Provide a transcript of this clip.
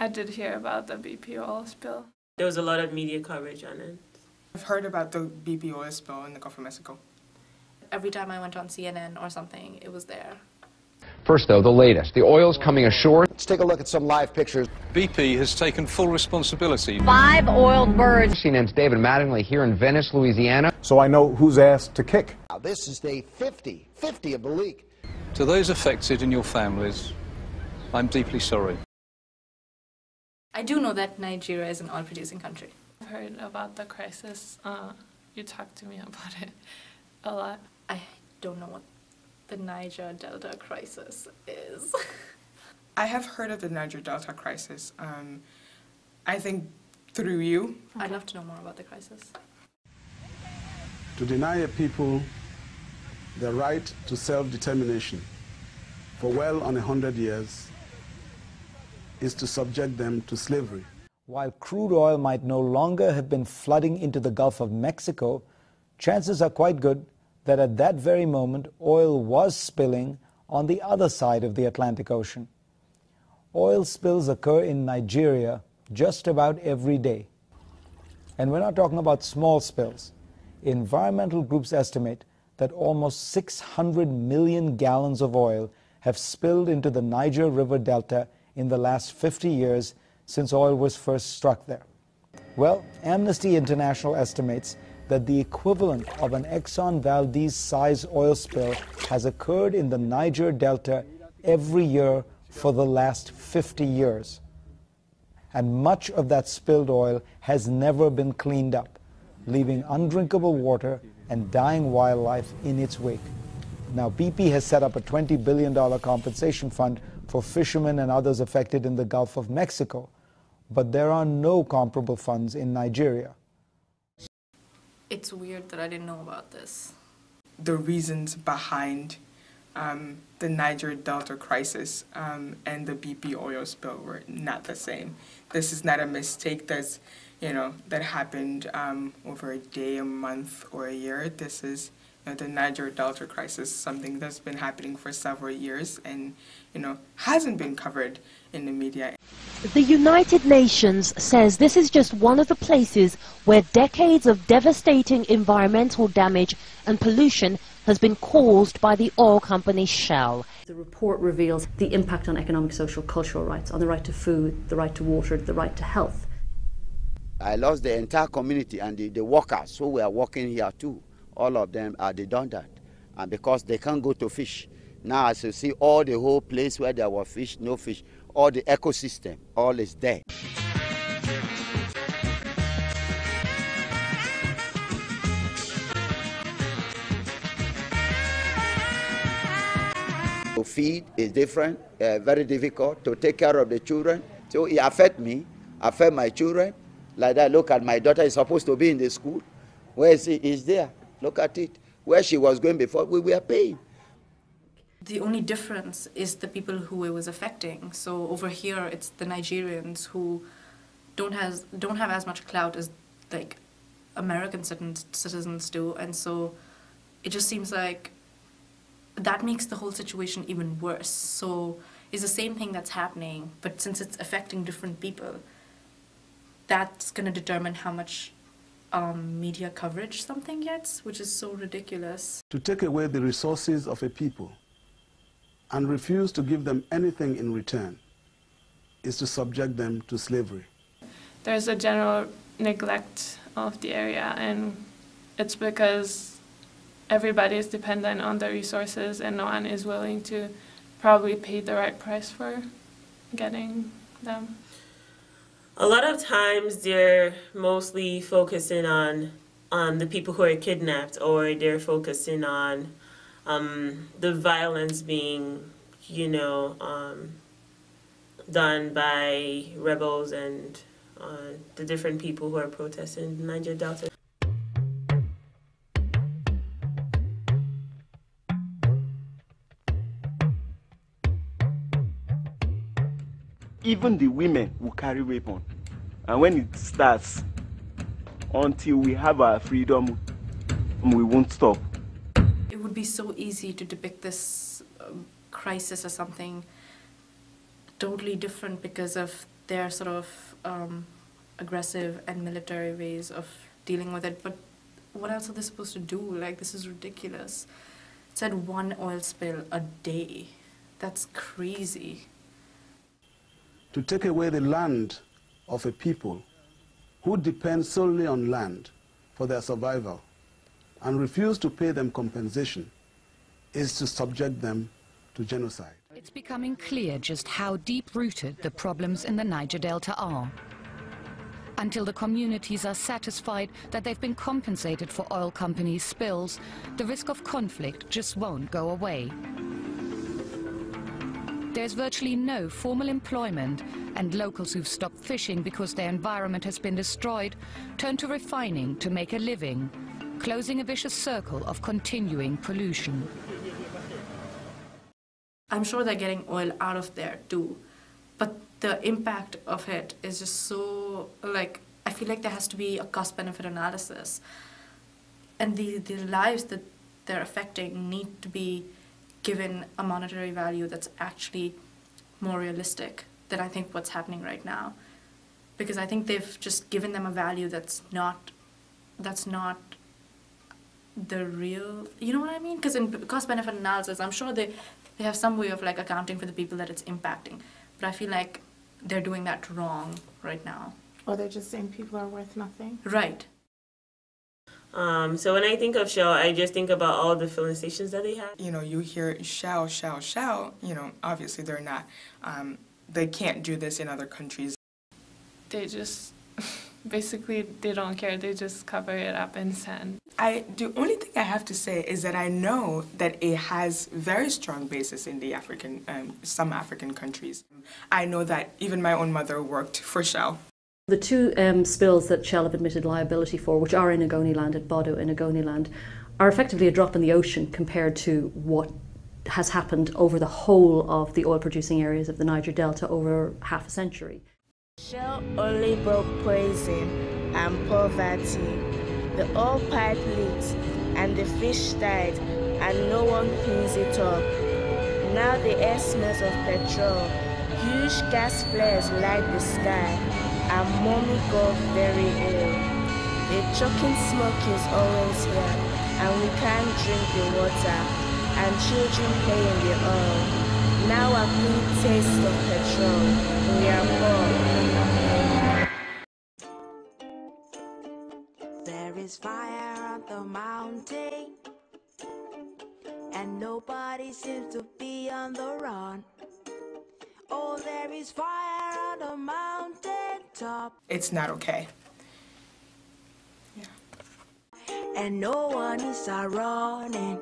I did hear about the BP oil spill. There was a lot of media coverage on it. I've heard about the BP oil spill in the Gulf of Mexico. Every time I went on CNN or something, it was there. First, though, the latest. The oil's coming ashore. Let's take a look at some live pictures. BP has taken full responsibility. 5 oiled birds. CNN's David Mattingly here in Venice, Louisiana. So I know whose ass to kick. Now, this is day 50 of the leak. To those affected and your families, I'm deeply sorry. I do know that Nigeria is an oil-producing country. I've heard about the crisis. You talked to me about it a lot. I don't know what the Niger Delta crisis is. I have heard of the Niger Delta crisis. I think through you. I'd love to know more about the crisis. To deny a people the right to self-determination for well on 100 years is to subject them to slavery. While crude oil might no longer have been flooding into the Gulf of Mexico, chances are quite good that at that very moment oil was spilling on the other side of the Atlantic Ocean. Oil spills occur in Nigeria just about every day. And we're not talking about small spills. Environmental groups estimate that almost 600 million gallons of oil have spilled into the Niger River Delta in the last 50 years since oil was first struck there. Well, Amnesty International estimates that the equivalent of an Exxon Valdez-size oil spill has occurred in the Niger Delta every year for the last 50 years. And much of that spilled oil has never been cleaned up, leaving undrinkable water and dying wildlife in its wake. Now, BP has set up a $20 billion compensation fund for fishermen and others affected in the Gulf of Mexico, but there are no comparable funds in Nigeria. It's weird that I didn't know about this. The reasons behind the Niger Delta crisis and the BP oil spill were not the same. This is not a mistake that's, that happened over a day, a month, or a year. This is the Niger Delta crisis, something that's been happening for several years and, hasn't been covered in the media. The United Nations says this is just one of the places where decades of devastating environmental damage and pollution has been caused by the oil company Shell. The report reveals the impact on economic, social, cultural rights, on the right to food, the right to water, the right to health. I lost the entire community and the workers who were working here too. All of them are redundant, and because they can't go to fish. Now, as you see, all the whole place where there were fish, no fish, all the ecosystem, all is there. To feed is different, very difficult. To take care of the children, so it affects me, affect my children. Like that, look at my daughter is supposed to be in the school. Where is he? He's there. Look at it. Where she was going before, we were paying. The only difference is the people who it was affecting. So over here, it's the Nigerians who don't have as much clout as like American citizens do, and so it just seems like that makes the whole situation even worse. So it's the same thing that's happening, but since it's affecting different people, that's going to determine how much media coverage something gets, which is so ridiculous. To take away the resources of a people and refuse to give them anything in return is to subject them to slavery. There's a general neglect of the area, and it's because everybody is dependent on the resources and no one is willing to probably pay the right price for getting them. A lot of times they're mostly focusing on the people who are kidnapped, or they're focusing on the violence being, done by rebels and the different people who are protesting in the Niger Delta. Even the women will carry weapons. And when it starts, until we have our freedom, we won't stop. It would be so easy to depict this crisis as something totally different because of their sort of aggressive and military ways of dealing with it. But what else are they supposed to do? Like, this is ridiculous. It said 1 oil spill a day. That's crazy. To take away the land of a people who depend solely on land for their survival and refuse to pay them compensation is to subject them to genocide. It's becoming clear just how deep-rooted the problems in the Niger Delta are. Until the communities are satisfied that they've been compensated for oil companies' spills, the risk of conflict just won't go away. There's virtually no formal employment, and locals who've stopped fishing because their environment has been destroyed turn to refining to make a living, closing a vicious circle of continuing pollution. I'm sure they're getting oil out of there too, but the impact of it is just so, like, I feel like there has to be a cost-benefit analysis. And the lives that they're affecting need to be given a monetary value that's actually more realistic than I think what's happening right now. Because I think they've just given them a value that's not the real, you know what I mean? Because in cost-benefit analysis, I'm sure they have some way of like accounting for the people that it's impacting. But I feel like they're doing that wrong right now. Or they're just saying people are worth nothing. Right. So when I think of Shell, I just think about all the filling stations that they have. You know, you hear Shell, Shell, Shell, you know, obviously they're not, they can't do this in other countries. They just, basically, they don't care. They just cover it up in sand. The only thing I have to say is that I know that it has very strong basis in the some African countries. I know that even my own mother worked for Shell. The two spills that Shell have admitted liability for, which are in Ogoniland, at Bodo in Ogoniland, are effectively a drop in the ocean compared to what has happened over the whole of the oil-producing areas of the Niger Delta over half a century. Shell only brought poison and poverty. The oil pipe leaks and the fish died and no one cleans it up. Now the air smells of petrol. Huge gas flares light the sky and mommy got very ill. The choking smoke is always here and we can't drink the water and children play in the oil. Now a clean taste of petrol. We are poor. There is fire on the mountain and nobody seems to be on the run. Oh, there is fire on the mountain top. It's not okay. And no one is running.